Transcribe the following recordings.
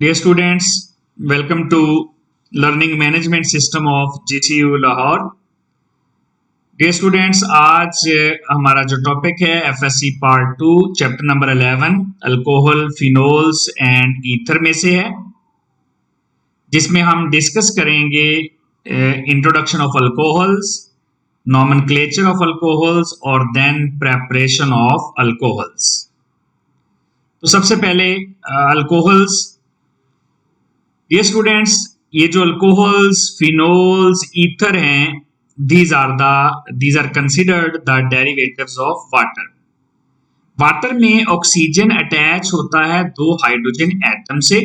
Dear students, welcome to Learning Management System of GCU Lahore. Dear students, आज हमारा जो topic है FSC part 2 chapter number 11 alcohol, phenols and ether में से है, जिसमें हम डिस्कस करेंगे introduction of alcohols, nomenclature of alcohols और देन प्रेपरेशन ऑफ अल्कोहल्स। तो सबसे पहले अल्कोहल्स। ये स्टूडेंट्स, ये जो अल्कोहल्स, फिनोल्स, ईथर हैं, these are considered the derivatives of water. Water में ऑक्सीजन अटैच होता है दो हाइड्रोजन एटम से।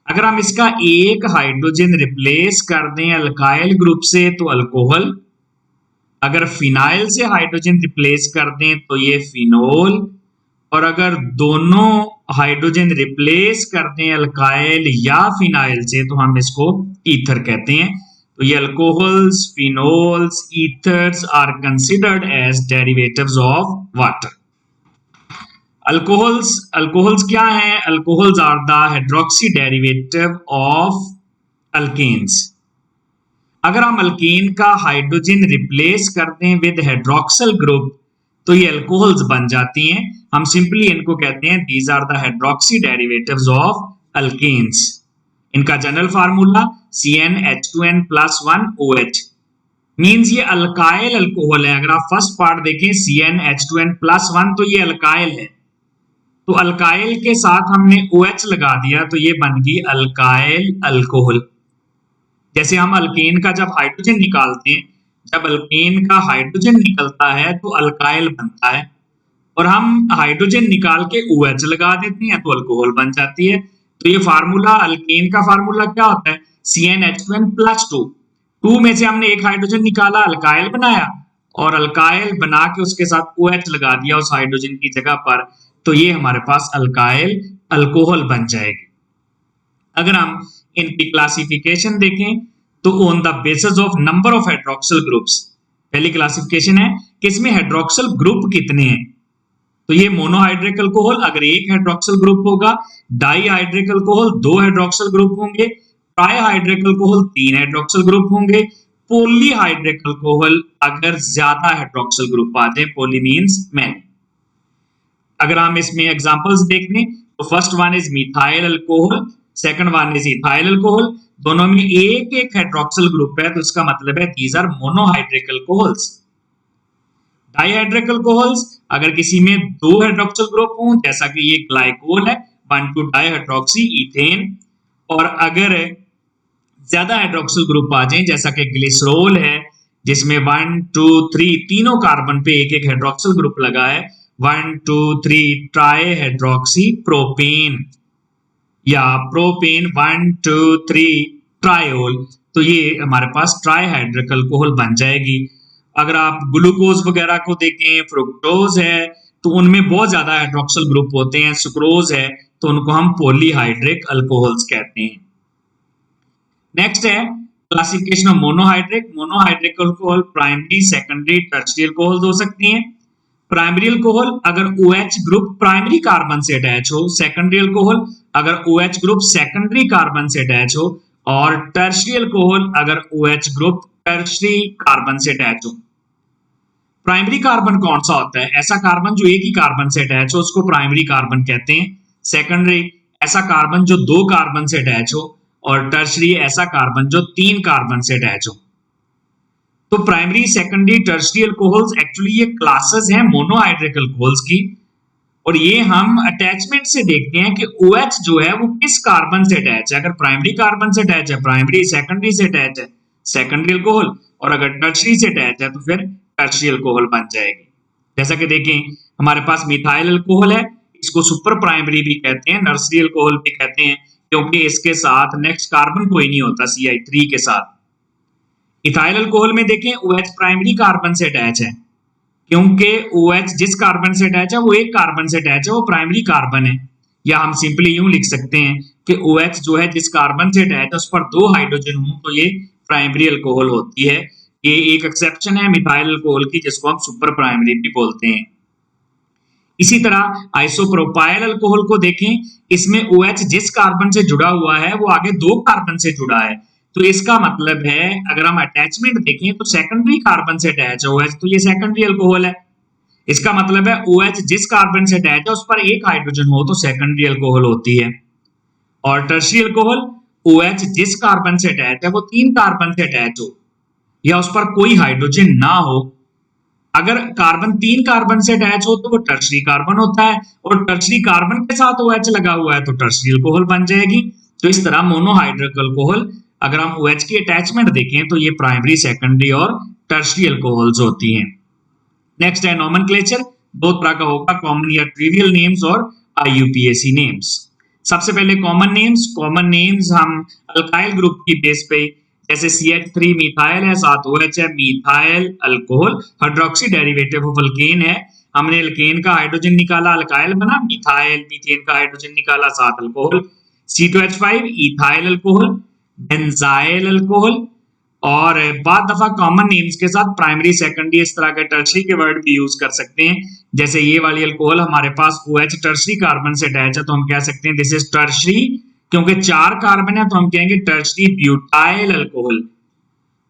अगर हम इसका एक हाइड्रोजन रिप्लेस कर दें अल्काइल ग्रुप से तो अल्कोहल, अगर फिनाइल से हाइड्रोजन रिप्लेस कर दें तो ये फिनोल, और अगर दोनों हाइड्रोजन रिप्लेस कर दें अल्काइल या फिनाइल से तो हम इसको ईथर कहते हैं। तो ये alcohols, phenols, ethers are considered as derivatives of water. Alcohols क्या हैं? Alcohols are the hydroxy derivative of alkanes. अगर हम अल्केन का हाइड्रोजन रिप्लेस कर दें विद हाइड्रोक्सिल ग्रुप तो ये अल्कोहल्स बन जाती हैं। हम सिंपली इनको कहते हैं these are the hydroxy derivatives of alkanes. इनका जनरल फार्मूला CnH2n+1OH मींस ये अल्काइल अल्कोहल है। अगर आप फर्स्ट पार्ट देखें CnH2n+1 तो ये अल्काइल है, तो अल्काइल के साथ हमने OH लगा दिया तो ये बन गई अल्काइल अल्कोहल। जैसे हम अल्केन का जब हाइड्रोजन निकालते हैं, जब अल्केन का हाइड्रोजन निकलता है तो अल्काइल बनता है, और हम हाइड्रोजन निकाल के OH लगा देते हैं तो अल्कोहल बन जाती है। तो ये फार्मूला, अल्केन का फार्मूला क्या होता है? CnH2n+2। 2 में से हमने एक हाइड्रोजन निकाला, अल्काइल बनाया, और अल्काइल बना के उसके साथ OH लगा दिया उस हाइड्रोजन की जगह पर, तो ये हमारे पास अल्काइल अल्कोहल बन जाएगी। अगर हम इनकी क्लासिफिकेशन देखें तो on the basis of number of hydroxyl groups, पहली क्लासिफिकेशन है कि इसमें हाइड्रोक्सिल ग्रुप कितने हैं। तो ये मोनोहाइड्रिक अल्कोहल अगर एक हाइड्रोक्सिल ग्रुप होगा, डाईहाइड्रिक अल्कोहल 2 हाइड्रोक्सिल ग्रुप होंगे, ट्राईहाइड्रिक अल्कोहल 3 हाइड्रोक्सिल ग्रुप होंगे, पॉलीहाइड्रिक अल्कोहल अगर ज्यादा हाइड्रोक्सिल ग्रुप आ जाए, पॉली मींस मैनी। अगर हम इसमें एग्जांपल्स देख लें तो first one is methyl alcohol, second one is ethyl alcohol. दोनों में एक एक हाइड्रोक्सिल ग्रुप है तो इसका मतलब है these are monohydric alcohols. Dihydric alcohols अगर किसी में 2 हाइड्रोक्सिल ग्रुप हों, जैसा कि ये ग्लाइकोल है 1,2-डाईहाइड्रोक्सी ईथेन, और अगर ज्यादा हाइड्रोक्सिल ग्रुप आ जाए जैसा कि ग्लिसरॉल है जिसमें 1, 2, 3 तीनों कार्बन पे एक एक हाइड्रोक्सिल ग्रुप लगा है, 1, 2, 3 ट्राईहाइड्रोक्सी प्रोपेन, या प्रोपेन 1, 2, 3 ट्रायोल, तो ये हमारे पास ट्राईहाइड्रिक अल्कोहल बन जाएगी। अगर आप ग्लूकोज वगैरह को देखें, फ्रुक्टोज है तो उनमें बहुत ज्यादा हाइड्रोक्सिल ग्रुप होते हैं, सुक्रोज है तो उनको हम पॉलीहाइड्रिक अल्कोहल्स कहते हैं। नेक्स्ट है classification of monohydric. Monohydric alcohol primary, secondary, tertiary alcohol हो सकती हैं। प्राइमरी अल्कोहल अगर OH ग्रुप प्राइमरी कार्बन से अटैच हो, सेकेंडरी अल्कोहल अगर OH ग्रुप सेकेंडरी कार्बन से अटैच हो, और टर्शियरी अल्कोहल अगर OH ग्रुप टर्शियरी कार्बन से अटैच हो। प्राइमरी कार्बन कौन सा होता है? ऐसा कार्बन जो एक ही कार्बन से अटैच हो उसको प्राइमरी कार्बन कहते हैं। सेकेंडरी ऐसा कार्बन जो 2 कार्बन से अटैच हो, और टर्शियरी ऐसा कार्बन जो 3 कार्बन से अटैच हो। तो primary, secondary, tertiary alcohols actually ये क्लासेस हैं मोनोहाइड्रिक अल्कोहल्स की, और ये हम अटैचमेंट से देखते हैं कि OH जो है वो किस कार्बन से अटैच है। अगर प्राइमरी कार्बन से अटैच है प्राइमरी, सेकेंडरी से अटैच है सेकेंडरी अल्कोहल, और अगर टर्शियरी से अटैच है तो फिर टर्शियरी अल्कोहल बन जाएगी। जैसा कि देखें हमारे पास मिथाइल अल्कोहल है, इसको सुपर प्राइमरी भी कहते हैं, नर्सरी अल्कोहल भी कहते हैं, क्योंकि इसके साथ नेक्स्ट कार्बन कोई नहीं होता CI3 के साथ। इथाइल अल्कोहल में देखें OH प्राइमरी कार्बन से अटैच है, क्योंकि OH जिस कार्बन से अटैच है वो एक कार्बन से अटैच है, वो प्राइमरी कार्बन है। या हम सिंपली यूं लिख सकते हैं कि OH जो है जिस कार्बन से अटैच है उस पर 2 हाइड्रोजन हो तो ये प्राइमरी अल्कोहल होती है। ये एक एक्सेप्शन है मिथाइल अल्कोहल की जिसको हम सुपर प्राइमरी भी बोलते हैं। इसी तरह आइसोप्रोपाइल अल्कोहल को देखें, इसमें OH जिस कार्बन से जुड़ा हुआ है वो आगे 2 कार्बन से जुड़ा है, तो इसका मतलब है अगर हम अटैचमेंट देखें तो सेकेंडरी कार्बन से अटैच है OH, तो ये सेकेंडरी अल्कोहल है। इसका मतलब है OH जिस कार्बन से अटैच है उस पर एक हाइड्रोजन हो तो सेकेंडरी अल्कोहल होती है। और टर्शियरी अल्कोहल, OH जिस कार्बन से अटैच है वो 3 कार्बन से अटैच हो या उस पर कोई हाइड्रोजन ना हो। अगर कार्बन 3 कार्बन से अटैच हो तो वो टर्शियरी कार्बन होता है, और टर्शियरी कार्बन के साथ OH लगा हुआ है तो टर्शियरी अल्कोहल बन जाएगी। तो इस तरह मोनोहाइड्रिक अल्कोहल अगर हम OH की अटैचमेंट देखें तो ये प्राइमरी, सेकेंडरी और टर्शियरी अल्कोहल्स होती हैं। नेक्स्ट है नोमेनक्लेचर, दो तरह का होगा, कॉमन या ट्रिवियल नेम्स और IUPAC नेम्स। सबसे पहले कॉमन नेम्स। कॉमन नेम्स हम अल्काइल ग्रुप की बेस पे, जैसे CH3 मिथाइल है, साथ OH है, methyl alcohol hydroxy derivative of alkane है। हमने अल्केन का हाइड्रोजन निकाला, अल्काइल बना, मिथाइल मीथेन का हाइड्रोजन निकाला, साथ alcohol, C2H5 ethyl alcohol, benzyl alcohol. और बाद दफा कॉमन नेम्स के साथ प्राइमरी, सेकेंडरी, इस तरह के टर्शरी के वर्ड भी यूज कर सकते हैं। जैसे ये वाली अल्कोहल हमारे पास OH टर्शरी कार्बन से अटैच है तो हम कह सकते हैं दिस इज टर्शरी, क्योंकि 4 कार्बन है तो हम कहेंगे टर्शरी ब्यूटाइल अल्कोहल।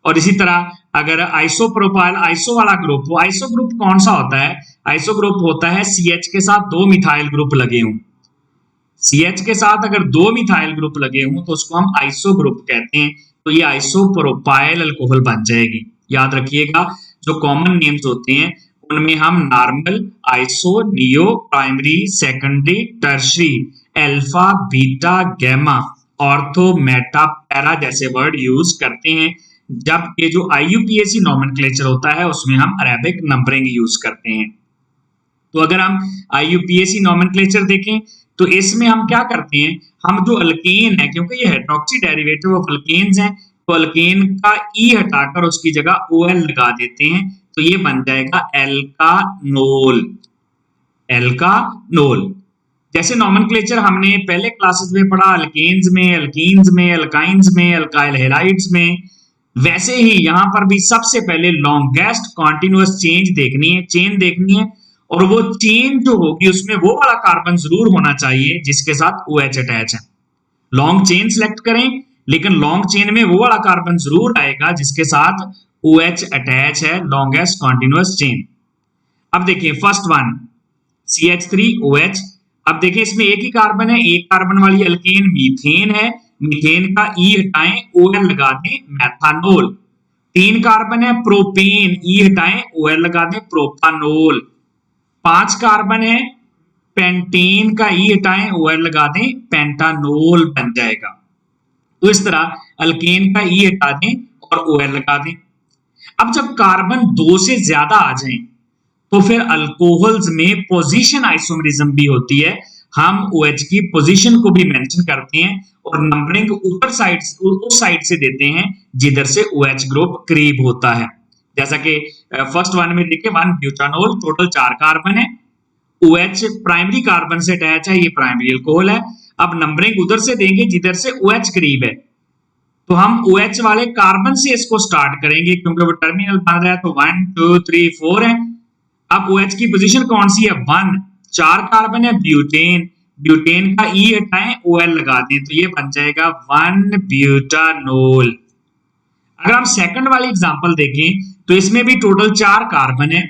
और इसी तरह अगर आइसोप्रोपाइल, आइसो वाला ग्रुप हो, आइसो ग्रुप कौन सा होता है? आइसो ग्रुप होता है CH के साथ 2 मिथाइल ग्रुप लगे हों। CH के साथ अगर 2 मिथाइल ग्रुप लगे हों तो उसको हम आइसो ग्रुप कहते हैं, तो ये आइसोप्रोपाइल अल्कोहल बन जाएगी। याद रखिएगा जो कॉमन नेम्स होते हैं उनमें हम normal, iso, neo, primary, secondary, tertiary, alpha, beta, gamma, ortho, meta, para जैसे वर्ड यूज करते हैं। जबकि जो IUPAC नोमेनक्लेचर होता है उसमें हम अरेबिक नंबरिंग यूज करते हैं। तो अगर हम IUPAC नोमेनक्लेचर देखें तो इसमें हम क्या करते हैं, हम जो अल्केन है, क्योंकि ये हाइड्रोक्सी डेरिवेटिव ऑफ अल्केन्स हैं, तो अल्केन का E हटाकर उसकी जगह OL लगा देते हैं, तो ये बन जाएगा एल्कानोल। एल्कानोल जैसे नोमेनक्लेचर हमने पहले क्लासेस में पढ़ा, अल्केन्स में, अल्कीन्स में, अल्काइन्स में, अल्काइल हैलाइड्स में, वैसे ही यहाँ पर भी सबसे पहले लॉन्गेस्ट कॉन्टिन्यूअस चेन देखनी है, और वो चेन जो होगी उसमें वो वाला कार्बन जरूर होना चाहिए जिसके साथ OH अटैच है। लॉन्ग चेन सिलेक्ट करें, लेकिन लॉन्ग चेन में वो वाला कार्बन जरूर आएगा जिसके साथ OH अटैच है, लॉन्गेस्ट कॉन्टिन्यूअस चेन। अब देखिए फर्स्ट वन CH3OH। अब देखिए इसमें एक ही कार्बन है, एक कार्बन वाली अल्केन मीथेन है, मीथेन का E हटाएं, OL लगा दें, मेथानोल। 3 कार्बन है, प्रोपेन, E हटाएं, OL लगा दें, प्रोपानोल। 5 कार्बन है, पेंटेन का E हटाएं, OL लगा दें, पेंटानोल बन जाएगा। तो इस तरह अल्केन का E हटा दें और OL लगा दें। अब जब कार्बन 2 से ज्यादा आ जाएं तो फिर अल्कोहल्स में पोजीशन आइसोमरिज्म भी होती है। हम OH की पोजीशन को भी मेंशन करते हैं और नंबरिंग ऊपर साइड उस साइड से देते हैं जिधर से OH ग्रुप करीब होता है। जैसा कि फर्स्ट वन में देखिए 1 ब्यूटानोल, टोटल 4 कार्बन है, OH प्राइमरी कार्बन से अटैच है, ये प्राइमरी अल्कोहल है। अब नंबरिंग उधर से देंगे जिधर से OH करीब है, तो हम OH वाले कार्बन से इसको स्टार्ट करेंगे क्योंकि वो टर्मिनल बन रहा है, तो 1 2 3 4 है। अब OH की पोजीशन कौन सी है? 1, 4 कार्बन है, ब्यूटेन, ब्यूटेन का E हटाएं, OL लगा दें, तो ये बन जाएगा 1 ब्यूटानोल। अगर हम सेकंड वाली एग्जांपल देखें तो इसमें भी टोटल 4 कार्बन है।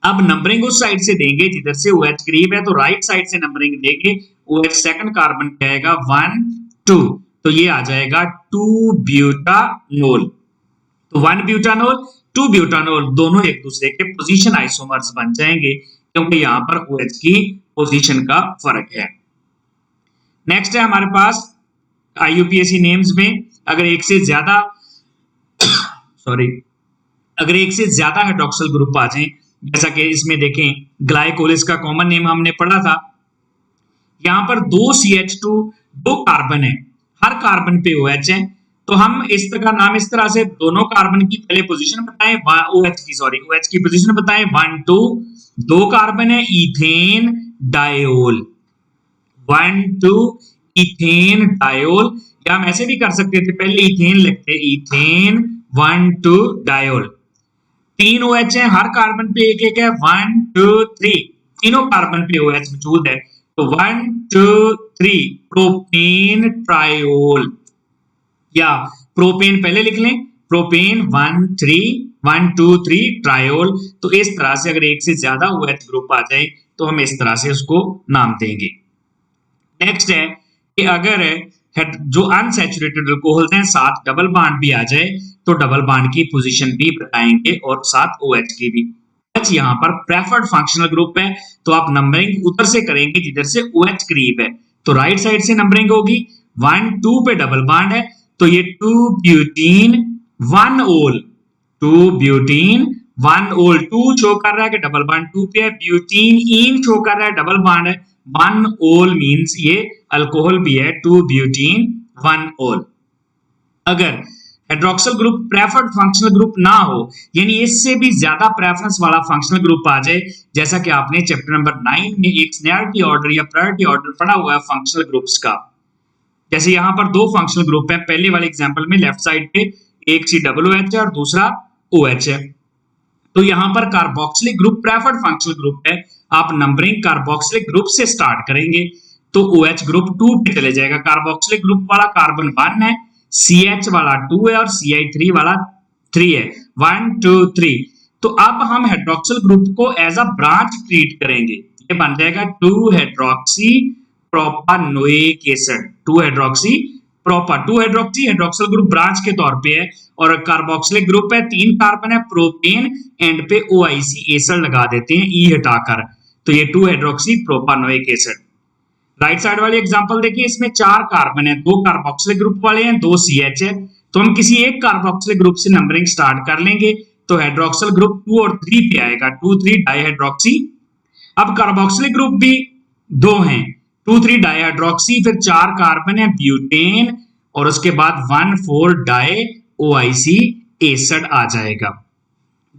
अब नंबरिंग उस साइड से देंगे जिधर से OH करीब है, तो राइट साइड से नंबरिंग देंगे, OH सेकंड कार्बन कहेगा 1 2, तो ये आ जाएगा 2 ब्यूटानोल। तो 1 ब्यूटानोल 2 ब्यूटानोल दोनों एक दूसरे के पोजीशन आइसोमर्स बन जाएंगे क्योंकि यहां पर OH की पोजीशन का फर्क है। नेक्स्ट है हमारे पास IUPAC नेम्स में अगर एक से ज्यादा हाइड्रोक्सिल ग्रुप आ जाए, जैसा कि इसमें देखें ग्लाइकोलिस का कॉमन नेम हमने पढ़ा था। यहां पर 2 CH2 2 कार्बन है, हर कार्बन पे OH है, तो हम इसका नाम इस तरह से दोनों कार्बन की पहले पोजीशन बताएं, OH की पोजीशन बताएं 1 2, 2 कार्बन है, इथेन डायोल, 1 2 इथेन डायोल, या हम ऐसे भी कर सकते थे, पहले इथेन लिखते, इथेन 1 2 डायोल। 3 OH है, हर कार्बन पे एक एक है, 1 2 3, तीनों कार्बन पे OH मौजूद है, तो 1 2 3 प्रोपेन ट्रायोल, या प्रोपेन पहले लिख लें, प्रोपेन 1 2 3 ट्रायोल। तो इस तरह से अगर एक से ज्यादा OH ग्रुप आ जाए तो हम इस तरह से उसको नाम देंगे। नेक्स्ट है कि अगर जो अनसैचुरेटेड अल्कोहल्स हैं साथ डबल बॉन्ड भी आ जाए तो डबल बॉन्ड की पोजीशन भी बताएंगे और साथ OH की भी। OH यहाँ पर प्रेफर्ड फंक्शनल ग्रुप है, तो आप नंबरिंग उधर से करेंगे जिधर से OH करीब है, तो राइट साइड से नंबरिंग होगी। 1 2 पे डबल बॉन्ड है तो ये 2 ब्यूटीन 1 ओल, 2 ब्यूटीन 1 ओल, 2 शो कर रहा है कि डबल बॉन्ड 2 पे है, ब्यूटीन इन शो कर रहा है डबल बॉन्ड है, 1 ओल मींस ये अल्कोहल भी है, 2 ब्यूटीन 1 ओल। अगर hydroxyl group preferred functional group ना हो, यानी इससे भी ज्यादा प्रेफरेंस वाला फंक्शनल ग्रुप आ जाए, जैसा कि आपने चैप्टर नंबर 9 में एक सीनियरिटी ऑर्डर या प्रायोरिटी ऑर्डर पढ़ा हुआ है फंक्शनल ग्रुप्स का। जैसे यहाँ पर दो फंक्शनल ग्रुप है, पहले वाले एग्जांपल में लेफ्ट साइड पे एक COOH है और दूसरा OH है, तो यहाँ पर carboxylic group preferred functional group है, आप नंबरिंग कार्बोक्सिलिक ग्रुप से स्टार्ट करेंगे तो OH ग्रुप 2 पे चले जाएगा। कार्बोक्सिलिक ग्रुप वाला कार्बन 1 है, CH वाला 2 है और CI3 वाला 3 है, 1 2 3। तो अब हम हाइड्रोक्सिल ग्रुप को एज अ ब्रांच ट्रीट करेंगे, ये बन जाएगा 2 hydroxy propanoic acid, 2 hydroxy propa, 2 hydroxy hydroxyl group branch के तौर पे है, और कार्बोक्सिलिक ग्रुप है 3 कार्बन है, प्रोपेन एंड पे OIC एसिड लगा देते हैं E हटाकर, तो ये 2 hydroxy propanoic acid. Right side वाली एग्जांपल देखिए, इसमें 4 कार्बन है, 2 कार्बोक्सिलिक ग्रुप वाले हैं, 2 CH है, तो हम किसी एक कार्बोक्सिलिक ग्रुप से नंबरिंग स्टार्ट कर लेंगे, तो हाइड्रोक्सिल ग्रुप 2 और 3 पे आएगा, 2 3 डाइहाइड्रोक्सी। अब कार्बोक्सिलिक ग्रुप भी 2 हैं, 2 3 डाइहाइड्रोक्सी, फिर 4 कार्बन है ब्यूटेन, और उसके बाद 1 4 डाई OIC एसिड आ जाएगा।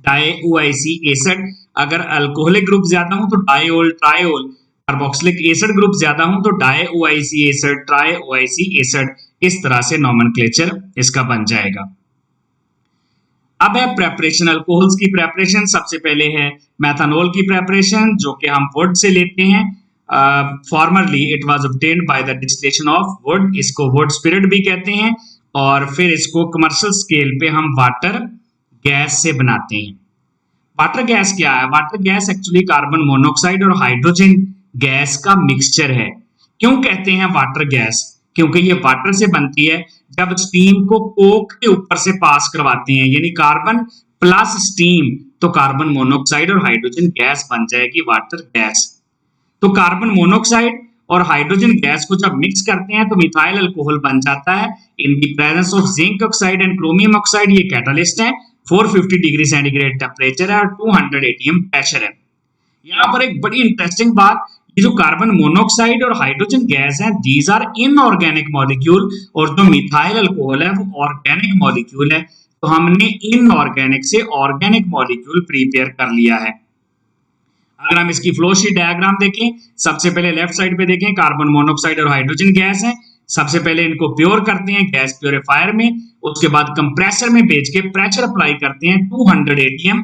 डाई OIC एसिड, अगर अल्कोहलिक ग्रुप ज्यादा हो तो diol triol, carboxylic acid group ज्यादा हो तो di OIC acid, tri OIC acid, इस तरह से नोमेनक्लेचर इसका बन जाएगा। अब है प्रेपरेशन, अल्कोहल्स की प्रेपरेशन। सबसे पहले है मेथनॉल की प्रेपरेशन, जो कि हम वुड से लेते हैं। Formerly it was obtained by the distillation of would, इसको वुड स्पिरिट भी कहते हैं, और फिर इसको कमर्शियल स्केल पे हम वाटर गैस से बनाते हैं। वाटर गैस क्या है? Water gas actually carbon monoxide और हाइड्रोजन गैस का मिक्सचर है। क्यों कहते हैं वाटर गैस? क्योंकि ये वाटर से बनती है, जब स्टीम को कोक के ऊपर से पास करवाते हैं, यानी कार्बन प्लस स्टीम, तो कार्बन मोनोऑक्साइड और हाइड्रोजन गैस बन जाएगी वाटर गैस। तो कार्बन मोनोऑक्साइड और हाइड्रोजन गैस को जब मिक्स करते हैं तो मिथाइल अल्कोहल बन जाता है in the presence of zinc oxide and chromium oxide. ये कैटालिस्ट है, 450 डिग्री सेंटीग्रेड टेम्परेचर है और 200 ATM प्रेशर है। यहाँ पर एक बड़ी इंटरेस्टिंग बात, ये जो कार्बन मोनोऑक्साइड और हाइड्रोजन गैस है, दीज आर इनऑर्गेनिक मॉलिक्यूल, और जो मिथाइल अल्कोहल है वो ऑर्गेनिक मॉलिक्यूल है। तो हमने इनऑर्गेनिक से ऑर्गेनिक मॉलिक्यूल प्रिपेयर कर लिया है। अगर हम इसकी फ्लो शीट डायग्राम देखें, सबसे पहले लेफ्ट साइड पे देखें, कार्बन मोनोऑक्साइड और हाइड्रोजन गैस है। सबसे पहले इनको प्योर करते हैं गैस प्योरीफायर में, उसके बाद कंप्रेसर में भेज के प्रेशर अप्लाई करते हैं 200 ATM।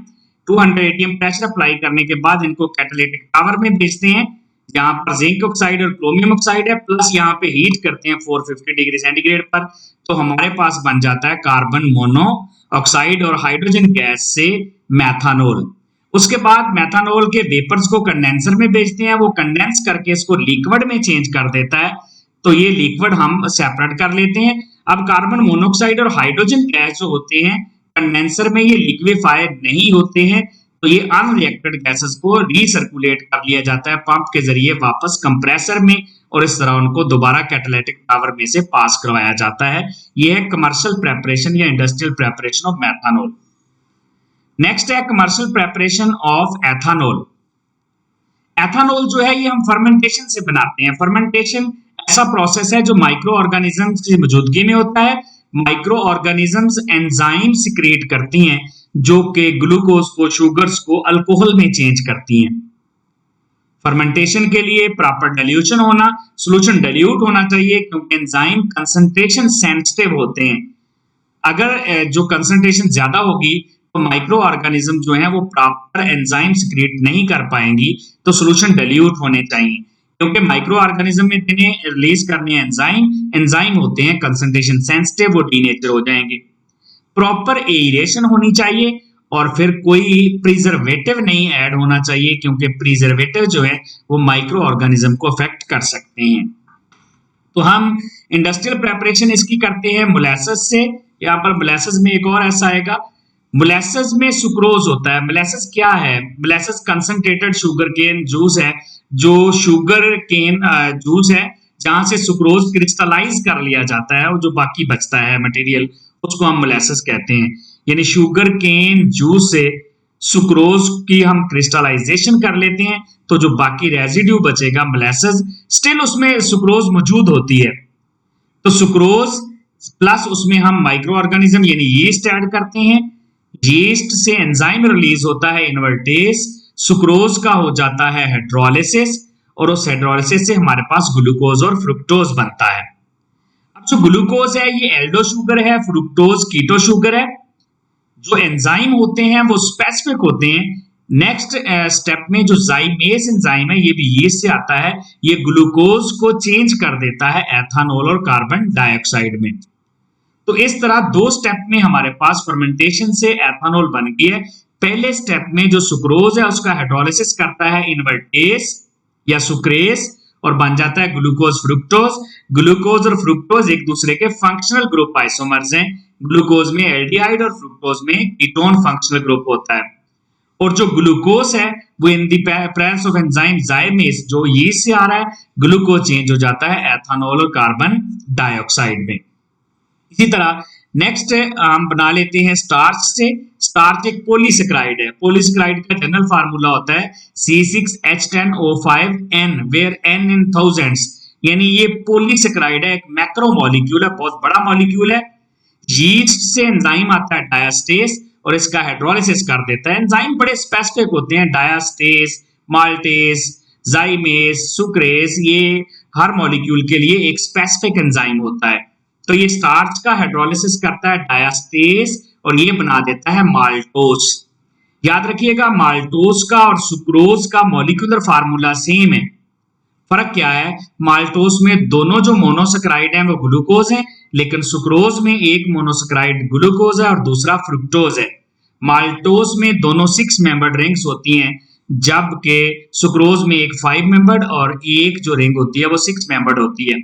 200 ATM प्रेशर अप्लाई करने के बाद इनको कैटालिटिक पावर में भेजते हैं, यहाँ पर जिंक ऑक्साइड और क्रोमियम ऑक्साइड है, प्लस यहाँ पे हीट करते हैं 450 डिग्री सेंटीग्रेड पर, तो हमारे पास बन जाता है कार्बन मोनोऑक्साइड और हाइड्रोजन गैस से मेथनॉल। उसके बाद मेथनॉल के वेपर्स को कंडेंसर में भेजते हैं, वो कंडेंस करके इसको लिक्विड में चेंज कर देता है, तो ये लिक्विड हम सेपरेट कर लेते हैं। अब कार्बन मोनोऑक्साइड और हाइड्रोजन गैस जो होते हैं कंडेंसर में ये लिक्विफाइड नहीं होते हैं, तो ये अनरिएक्टेड गैसेस को रीसर्कुलेट कर लिया जाता है पंप के जरिए वापस कंप्रेसर में, और इस तरह उनको दोबारा कैटालिटिक पावर में से पास करवाया जाता है। ये है कमर्शियल प्रेपरेशन या industrial preparation of methanol. Next है commercial preparation of ethanol. Ethanol जो है ये हम फर्मेंटेशन से बनाते हैं। फर्मेंटेशन ऐसा प्रोसेस है जो माइक्रो ऑर्गेनिजम्स की मौजूदगी में होता है। माइक्रो ऑर्गेनिजम्स एंजाइम सिक्रिएट करती हैं जो कि ग्लूकोज को, शुगर्स को अल्कोहल में चेंज करती हैं। फर्मेंटेशन के लिए प्रॉपर डाइल्यूशन होना, सॉल्यूशन डाइल्यूट होना चाहिए, क्योंकि एंजाइम कंसंट्रेशन सेंसिटिव होते हैं। अगर जो कंसंट्रेशन ज्यादा होगी तो माइक्रो ऑर्गेनिज्म जो है वो प्रॉपर एंजाइम सिक्रीट नहीं कर पाएंगी, तो सोल्यूशन डाइल्यूट होने चाहिए, क्योंकि माइक्रो ऑर्गेनिज्म में जिन्हें रिलीज करने एंजाइम होते हैं कंसंट्रेशन सेंसिटिव, वो डीनेचर हो जाएंगे। प्रॉपर एरेशन होनी चाहिए और फिर कोई प्रिजर्वेटिव नहीं ऐड होना चाहिए, क्योंकि प्रिजर्वेटिव जो है वो माइक्रो ऑर्गेनिज्म को अफेक्ट कर सकते हैं। तो हम इंडस्ट्रियल प्रेपरेशन इसकी करते हैं मोलेसेस से। यहाँ पर मोलेसेस में एक और ऐसा आएगा, मोलेसेस में सुक्रोज होता है। मोलेसेस क्या है? Molasses concentrated sugar cane juice है, जो शुगर केन जूस है जहां से सुक्रोज क्रिस्टलाइज कर लिया जाता है और जो बाकी बचता है मटेरियल उसको हम मोलेसेस कहते हैं। यानी शुगर केन जूस से सुक्रोज की हम क्रिस्टलाइजेशन कर लेते हैं, तो जो बाकी रेजिड्यू बचेगा मोलेसेस, स्टिल उसमें सुक्रोज मौजूद होती है। तो सुक्रोज प्लस उसमें हम माइक्रो ऑर्गेनिज्म यानी यीस्ट ऐड करते हैं। यीस्ट से एंजाइम रिलीज होता है इन्वर्टेज, सुक्रोज का हो जाता है हाइड्रोलिसिस और उस हाइड्रोलिसिस से हमारे पास ग्लूकोज और फ्रुक्टोज बनता है। अब जो ग्लूकोज है ये एल्डो शुगर है, फ्रुक्टोज कीटो शुगर है। जो एंजाइम होते हैं वो स्पेसिफिक होते हैं। नेक्स्ट स्टेप में जो जाइमेज एंजाइम है ये भी यीस्ट से आता है, ये ग्लूकोज को चेंज कर देता है एथानॉल और कार्बन डाइऑक्साइड में। तो इस तरह दो स्टेप में हमारे पास फर्मेंटेशन से एथानॉल बन गई है। पहले स्टेप में जो सुक्रोज है उसका हाइड्रोलिसिस करता है इन्वर्टेज या सुक्रेज और बन जाता है ग्लूकोज फ्रुक्टोज। ग्लूकोज और फ्रुक्टोज एक दूसरे के फंक्शनल ग्रुप आइसोमर्स हैं। ग्लूकोज में एल्डिहाइड और फ्रुक्टोज में कीटोन फंक्शनल ग्रुप होता है। और जो ग्लूकोज है वो in the presence of enzyme जाइमेज जो यीस्ट से आ रहा है, ग्लूकोज चेंज हो जाता है एथानॉल और कार्बन डाइऑक्साइड में। इसी तरह नेक्स्ट हम बना लेते हैं स्टार्च से। स्टार्च एक पॉलीसेकेराइड है। पॉलीसेकेराइड का जनरल फार्मूला होता है C6H10O5N, where N in thousands. यानी ये पॉलीसेकेराइड है, एक मैक्रो मॉलिक्यूल है, बहुत बड़ा मॉलिक्यूल है। यीस्ट से एंजाइम आता है डायास्टेस और इसका हाइड्रोलिसिस कर देता है। एंजाइम बड़े स्पेसिफिक होते हैं, डायास्टेस, माल्टेस, जाइमेज, सुक्रेज, ये हर मॉलिक्यूल के लिए एक स्पेसिफिक एंजाइम होता है। तो ये स्टार्च का हाइड्रोलिसिस करता है डायास्टेस और ये बना देता है माल्टोस। याद रखिएगा माल्टोस का और सुक्रोज का मॉलिक्यूलर फार्मूला सेम है। फर्क क्या है? माल्टोस में दोनों जो मोनोसेकेराइड हैं वो ग्लूकोज हैं, लेकिन सुक्रोज में एक मोनोसेकेराइड ग्लूकोज है और दूसरा फ्रुक्टोज है। माल्टोस में दोनों 6 मेंबर्ड रिंग्स होती हैं, जबकि सुक्रोज में एक 5 मेंबर्ड और एक जो रिंग होती है वो 6 मेंबर्ड होती है।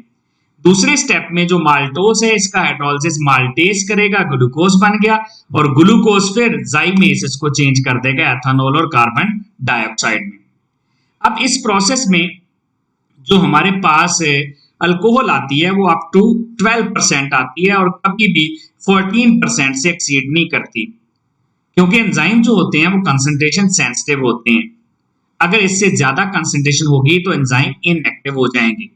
दूसरे स्टेप में जो माल्टोस है इसका हाइड्रोलिसिस माल्टेस करेगा, ग्लूकोज बन गया और ग्लूकोज फिर जाइमेज इसको चेंज कर देगा एथानॉल और कार्बन डाइऑक्साइड में। अब इस प्रोसेस में जो हमारे पास अल्कोहल आती है वो अप टू 12% आती है और कभी भी 14% से एक्सीड नहीं करती, क्योंकि एंजाइम जो होते हैं वो कंसंट्रेशन सेंसिटिव होते हैं। अगर इससे ज्यादा कंसंट्रेशन होगी तो एंजाइम इनएक्टिव हो जाएंगे।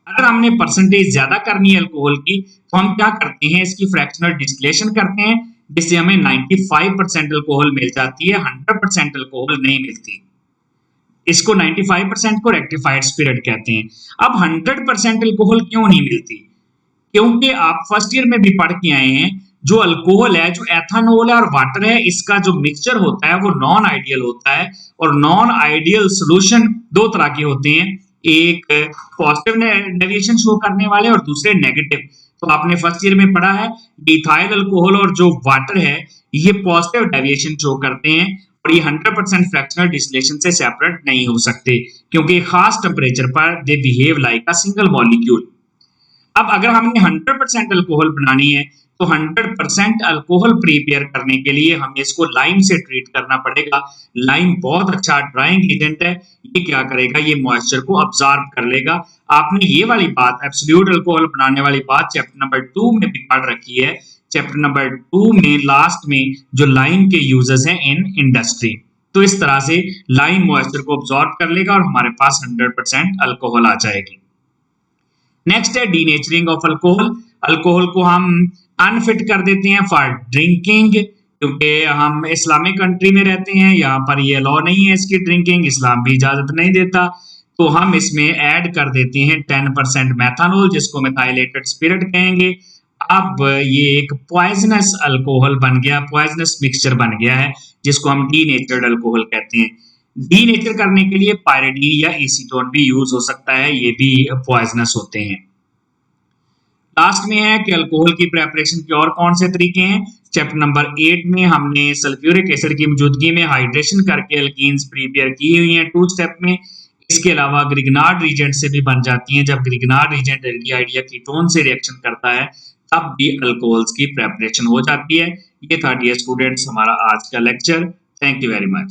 अगर हमने परसेंटेज ज्यादा करनी है अल्कोहल की तो हम क्या करते हैं, इसकी फ्रैक्शनल डिस्टिलेशन करते हैं, जिससे हमें 95% अल्कोहल मिल जाती है, 100% अल्कोहल नहीं मिलती। इसको 95% को रेक्टिफाइड स्पिरिट कहते हैं। अब 100% अल्कोहल क्यों नहीं मिलती? क्योंकि आप फर्स्ट ईयर में भी पढ़ के आए हैं, जो अल्कोहल है, जो एथानॉल है और वाटर है, इसका जो मिक्सचर होता है वो नॉन आइडियल होता है। और नॉन आइडियल सोल्यूशन दो तरह के होते हैं, एक पॉजिटिव डेविएशन शो करने वाले और दूसरे नेगेटिव। तो आपने फर्स्ट ईयर में पढ़ा है इथाइल अल्कोहल और जो वाटर है ये पॉजिटिव डेविएशन शो करते हैं और ये 100% फ्रैक्शनल डिस्टिलेशन से सेपरेट नहीं हो सकते, क्योंकि खास टेम्परेचर पर they behave like a single molecule. अब अगर हमने 100% अल्कोहल बनानी है तो 100% अल्कोहल प्रिपेयर करने के लिए हमें इसको लाइम से ट्रीट करना पड़ेगा। लाइम बहुत अच्छा ड्राइंग एजेंट है, ये क्या करेगा, ये मॉइस्चर को अब्सॉर्ब कर लेगा। आपने ये वाली बात एब्सोल्यूट अल्कोहल बनाने वाली बात चैप्टर नंबर 2 में भी पढ़ रखी है। चैप्टर नंबर 2 में लास्ट में जो लाइम के यूजेस हैं इन इंडस्ट्री। तो इस तरह से लाइम मॉइस्चर को अब्सॉर्ब कर लेगा और हमारे पास 100% अल्कोहल आ जाएगी। नेक्स्ट है डीनेचरिंग ऑफ अल्कोहल। अल्कोहल को हम अनफिट कर देते हैं फॉर ड्रिंकिंग, क्योंकि हम इस्लामिक कंट्री में रहते हैं, यहाँ पर ये लॉ नहीं है इसकी ड्रिंकिंग, इस्लाम भी इजाजत नहीं देता। तो हम इसमें ऐड कर देते हैं 10% मेथानॉल, जिसको मिथाइलेटेड स्पिरिट कहेंगे, अब ये एक पॉइजनस अल्कोहल बन गया, पॉइजनस मिक्सचर बन गया है, जिसको हम डीनेचर्ड अल्कोहल कहते हैं। डीनेचर करने के लिए पायरिडीन या एसीटोन भी यूज हो सकता है, ये भी पॉइजनस होते हैं। लास्ट में है कि अल्कोहल की प्रेपरेशन के और कौन से तरीके हैं। चैप्टर नंबर 8 में हमने सल्फ्यूरिक एसिड की मौजूदगी में हाइड्रेशन करके अल्कीन्स प्रिपेयर की हुई हैं 2 स्टेप में। इसके अलावा ग्रिग्नार्ड रीजेंट से भी बन जाती हैं। जब ग्रिग्नार्ड रीजेंट एल्डिहाइड या कीटोन से रिएक्शन करता है तब भी अल्कोहल्स की प्रेपरेशन हो जाती है। ये था डियर स्टूडेंट्स हमारा आज का lecture. Thank you very much.